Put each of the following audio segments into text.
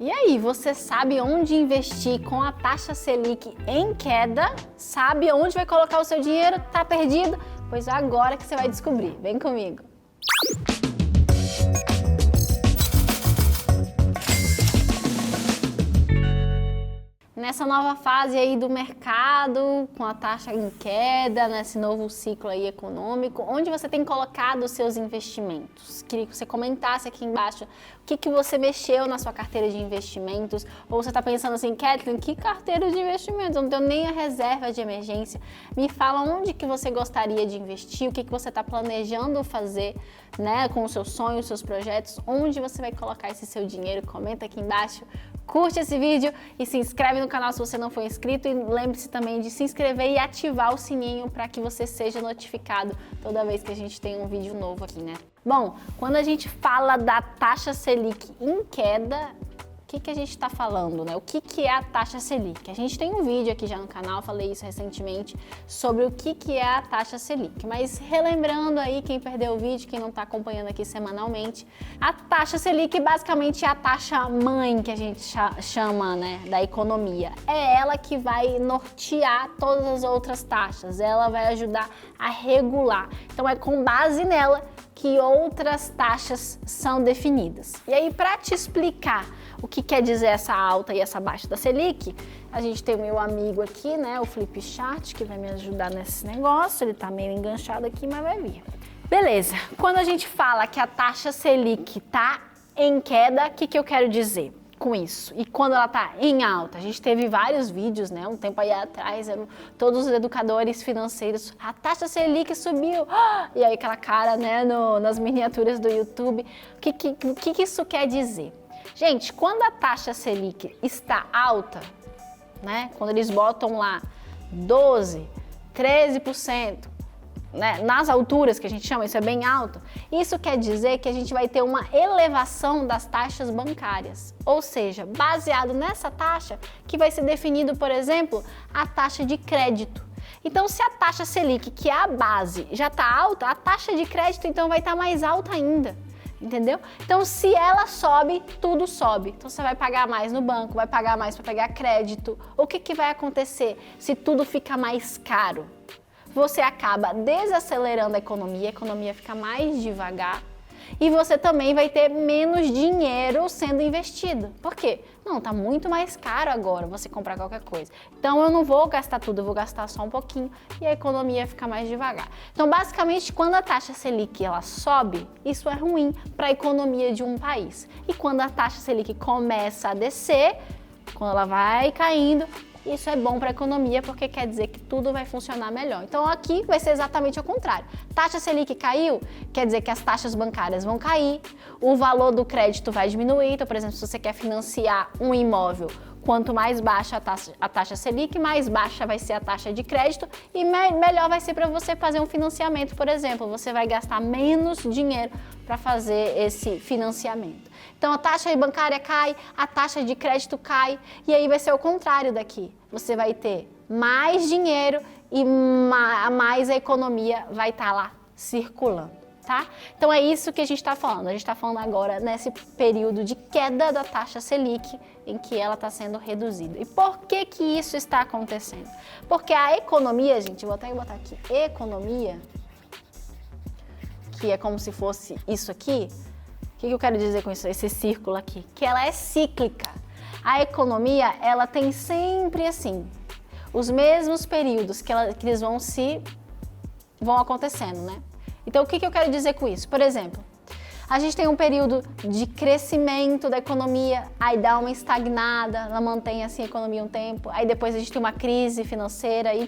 E aí, você sabe onde investir com a taxa Selic em queda? Sabe onde vai colocar o seu dinheiro? Tá perdido? Pois é agora que você vai descobrir. Vem comigo. Nessa nova fase aí do mercado, com a taxa em queda, nesse novo ciclo aí econômico, onde você tem colocado os seus investimentos? Queria que você comentasse aqui embaixo o que você mexeu na sua carteira de investimentos, ou você está pensando assim, Kathleen, que carteira de investimentos? Eu não tenho nem a reserva de emergência. Me fala onde que você gostaria de investir, o que você está planejando fazer, né, com os seus sonhos, os seus projetos, onde você vai colocar esse seu dinheiro? Comenta aqui embaixo. Curte esse vídeo e se inscreve no canal se você não for inscrito e lembre-se também de se inscrever e ativar o sininho para que você seja notificado toda vez que a gente tem um vídeo novo aqui, né? Bom, quando a gente fala da taxa Selic em queda, o que a gente está falando, né? O que é a taxa Selic? A gente tem um vídeo aqui já no canal, falei isso recentemente, sobre o que é a taxa Selic. Mas relembrando aí, quem perdeu o vídeo, quem não está acompanhando aqui semanalmente, a taxa Selic basicamente é a taxa mãe que a gente chama, né, da economia. É ela que vai nortear todas as outras taxas, ela vai ajudar a regular. Então é com base nela que outras taxas são definidas. E aí, para te explicar o que quer dizer essa alta e essa baixa da Selic, a gente tem o meu amigo aqui, né, o Flipchart, que vai me ajudar nesse negócio. Ele tá meio enganchado aqui, mas vai vir. Beleza, quando a gente fala que a taxa Selic tá em queda, o que eu quero dizer com isso? E quando ela tá em alta? A gente teve vários vídeos, né, um tempo aí atrás, eram todos os educadores financeiros, a taxa Selic subiu, e aí aquela cara, né, nas miniaturas do YouTube. O que isso quer dizer? Gente, quando a taxa Selic está alta, né, quando eles botam lá 12%, 13%, né, nas alturas que a gente chama, isso é bem alto, isso quer dizer que a gente vai ter uma elevação das taxas bancárias, ou seja, baseado nessa taxa que vai ser definido, por exemplo, a taxa de crédito. Então, se a taxa Selic, que é a base, já está alta, a taxa de crédito então vai estar mais alta ainda. Entendeu? Então, se ela sobe, tudo sobe. Então, você vai pagar mais no banco, vai pagar mais para pegar crédito. O que vai acontecer se tudo fica mais caro? Você acaba desacelerando a economia fica mais devagar e você também vai ter menos dinheiro sendo investido. Por quê? Não, tá muito mais caro agora você comprar qualquer coisa. Então eu não vou gastar tudo, eu vou gastar só um pouquinho e a economia fica mais devagar. Então basicamente quando a taxa Selic ela sobe, isso é ruim para a economia de um país. E quando a taxa Selic começa a descer, quando ela vai caindo, isso é bom para a economia porque quer dizer que tudo vai funcionar melhor. Então aqui vai ser exatamente o contrário. Taxa Selic caiu, quer dizer que as taxas bancárias vão cair, o valor do crédito vai diminuir. Então, por exemplo, se você quer financiar um imóvel, quanto mais baixa a taxa Selic, mais baixa vai ser a taxa de crédito e melhor vai ser para você fazer um financiamento, por exemplo. Você vai gastar menos dinheiro para fazer esse financiamento. Então a taxa bancária cai, a taxa de crédito cai e aí vai ser o contrário daqui. Você vai ter mais dinheiro e mais a economia vai estar lá circulando, tá? Então é isso que a gente está falando. A gente está falando agora nesse período de queda da taxa Selic em que ela está sendo reduzida. E por que isso está acontecendo? Porque a economia, gente, vou até botar aqui, economia, que é como se fosse isso aqui. O que eu quero dizer com isso, esse círculo aqui? Que ela é cíclica. A economia, ela tem sempre assim, os mesmos períodos que eles vão acontecendo, né? Então, o que eu quero dizer com isso? Por exemplo, a gente tem um período de crescimento da economia, aí dá uma estagnada, ela mantém assim a economia um tempo, aí depois a gente tem uma crise financeira e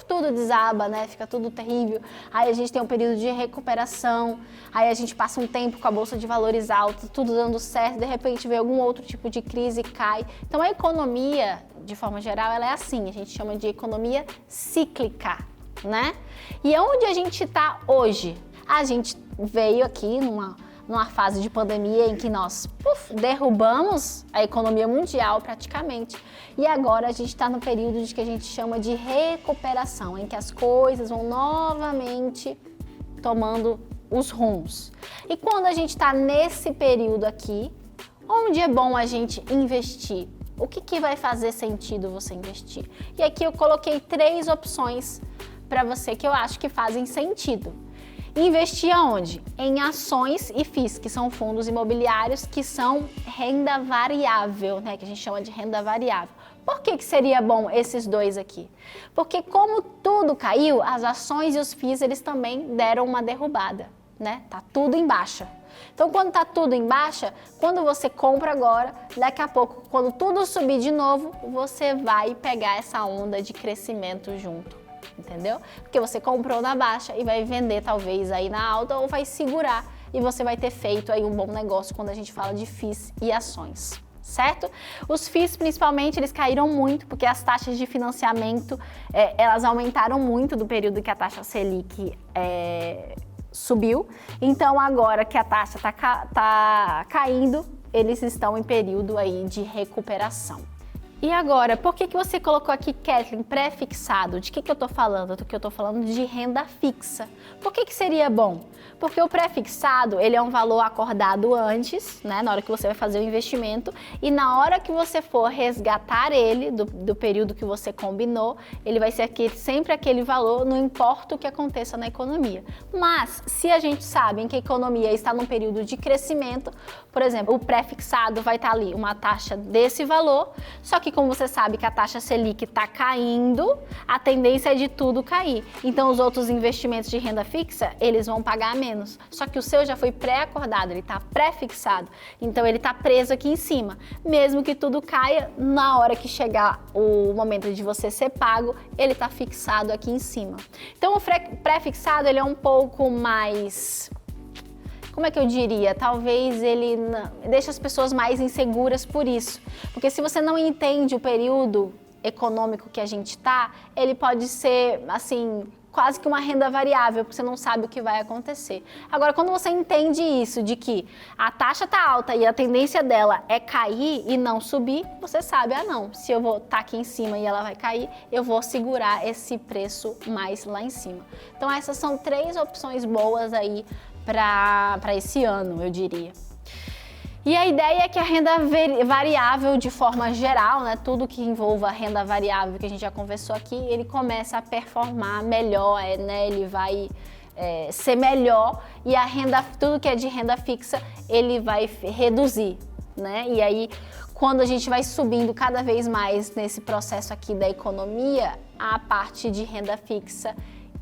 tudo desaba, né? Fica tudo terrível. Aí a gente tem um período de recuperação, aí a gente passa um tempo com a bolsa de valores alta, tudo dando certo, de repente vem algum outro tipo de crise e cai. Então a economia, de forma geral, ela é assim, a gente chama de economia cíclica, né? E onde a gente está hoje? A gente veio aqui numa fase de pandemia em que nós derrubamos a economia mundial praticamente. E agora a gente está no período de que a gente chama de recuperação, em que as coisas vão novamente tomando os rumos. E quando a gente está nesse período aqui, Onde é bom a gente investir? O que vai fazer sentido você investir? E aqui eu coloquei 3 opções para você que eu acho que fazem sentido. Investir aonde? Em ações e FIIs, que são fundos imobiliários, que são renda variável, né? Que a gente chama de renda variável. Por que seria bom esses 2 aqui? Porque como tudo caiu, as ações e os FIIs, eles também deram uma derrubada, né? Tá tudo em baixa. Então, quando tá tudo em baixa, quando você compra agora, daqui a pouco, quando tudo subir de novo, você vai pegar essa onda de crescimento junto. Entendeu? Porque você comprou na baixa e vai vender talvez aí na alta ou vai segurar e você vai ter feito aí um bom negócio quando a gente fala de FIIs e ações, certo? Os FIIs principalmente eles caíram muito porque as taxas de financiamento elas aumentaram muito do período que a taxa Selic subiu, então agora que a taxa tá caindo, eles estão em período aí de recuperação. E agora, por que você colocou aqui, Kathleen, pré-fixado? De que eu estou falando? Do que eu estou falando de renda fixa. Por que seria bom? Porque o pré-fixado, ele é um valor acordado antes, né, na hora que você vai fazer o investimento, e na hora que você for resgatar ele, do período que você combinou, ele vai ser sempre aquele valor, não importa o que aconteça na economia. Mas, se a gente sabe que a economia está num período de crescimento, por exemplo, o pré-fixado vai estar ali, uma taxa desse valor, só que como você sabe que a taxa Selic está caindo, a tendência é de tudo cair. Então, os outros investimentos de renda fixa, eles vão pagar menos. Só que o seu já foi pré-acordado, ele está pré-fixado. Então, ele está preso aqui em cima. Mesmo que tudo caia, na hora que chegar o momento de você ser pago, ele está fixado aqui em cima. Então, o pré-fixado, ele é um pouco mais... Como é que eu diria? Talvez ele deixe as pessoas mais inseguras por isso. Porque se você não entende o período econômico que a gente está, ele pode ser, assim, quase que uma renda variável, porque você não sabe o que vai acontecer. Agora, quando você entende isso, de que a taxa está alta e a tendência dela é cair e não subir, você sabe, não, se eu vou estar aqui em cima e ela vai cair, eu vou segurar esse preço mais lá em cima. Então, essas são 3 opções boas aí para esse ano, eu diria. E a ideia é que a renda variável, de forma geral, né, tudo que envolva a renda variável que a gente já conversou aqui, ele começa a performar melhor, né, ele vai ser melhor e tudo que é de renda fixa, ele vai reduzir, né? E aí, quando a gente vai subindo cada vez mais nesse processo aqui da economia, a parte de renda fixa,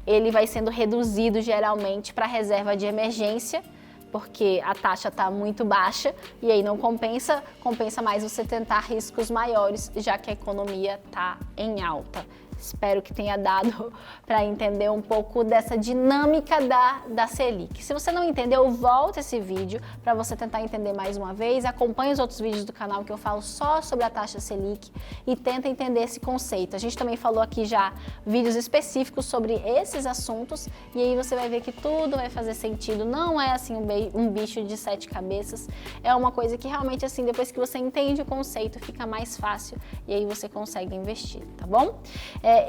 ele vai sendo reduzido geralmente para reserva de emergência, porque a taxa está muito baixa e aí não compensa mais você tentar riscos maiores, já que a economia está em alta. Espero que tenha dado para entender um pouco dessa dinâmica da Selic. Se você não entendeu, volta esse vídeo para você tentar entender mais uma vez. Acompanhe os outros vídeos do canal que eu falo só sobre a taxa Selic e tenta entender esse conceito. A gente também falou aqui já vídeos específicos sobre esses assuntos e aí você vai ver que tudo vai fazer sentido. Não é assim um bicho de 7 cabeças, é uma coisa que realmente assim, depois que você entende o conceito, fica mais fácil e aí você consegue investir, tá bom?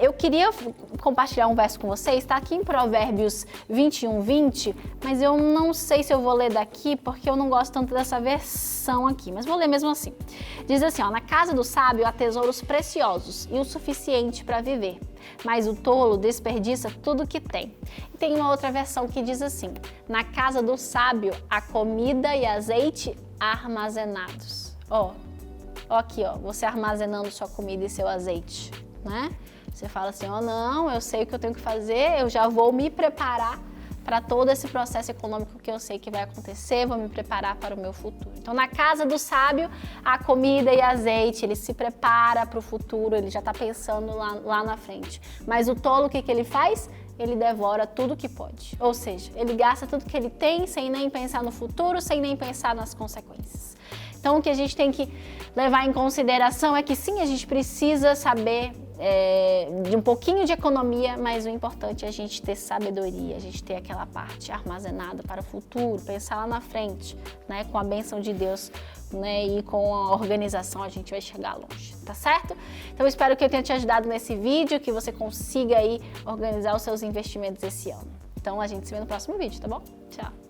Eu queria compartilhar um verso com vocês, está aqui em Provérbios 21:20, mas eu não sei se eu vou ler daqui porque eu não gosto tanto dessa versão aqui, mas vou ler mesmo assim. Diz assim, na casa do sábio há tesouros preciosos e o suficiente para viver, mas o tolo desperdiça tudo que tem. E tem uma outra versão que diz assim, na casa do sábio há comida e azeite armazenados. Ó aqui, você armazenando sua comida e seu azeite, né? Você fala assim, não, eu sei o que eu tenho que fazer, eu já vou me preparar para todo esse processo econômico que eu sei que vai acontecer, vou me preparar para o meu futuro. Então, na casa do sábio, há comida e azeite, ele se prepara para o futuro, ele já está pensando lá na frente. Mas o tolo, o que ele faz? Ele devora tudo que pode. Ou seja, ele gasta tudo que ele tem sem nem pensar no futuro, sem nem pensar nas consequências. Então, o que a gente tem que levar em consideração é que sim, a gente precisa saber de um pouquinho de economia, mas o importante é a gente ter sabedoria, a gente ter aquela parte armazenada para o futuro, pensar lá na frente, né? Com a bênção de Deus, né? E com a organização a gente vai chegar longe, tá certo? Então, espero que eu tenha te ajudado nesse vídeo, que você consiga aí organizar os seus investimentos esse ano. Então, a gente se vê no próximo vídeo, tá bom? Tchau!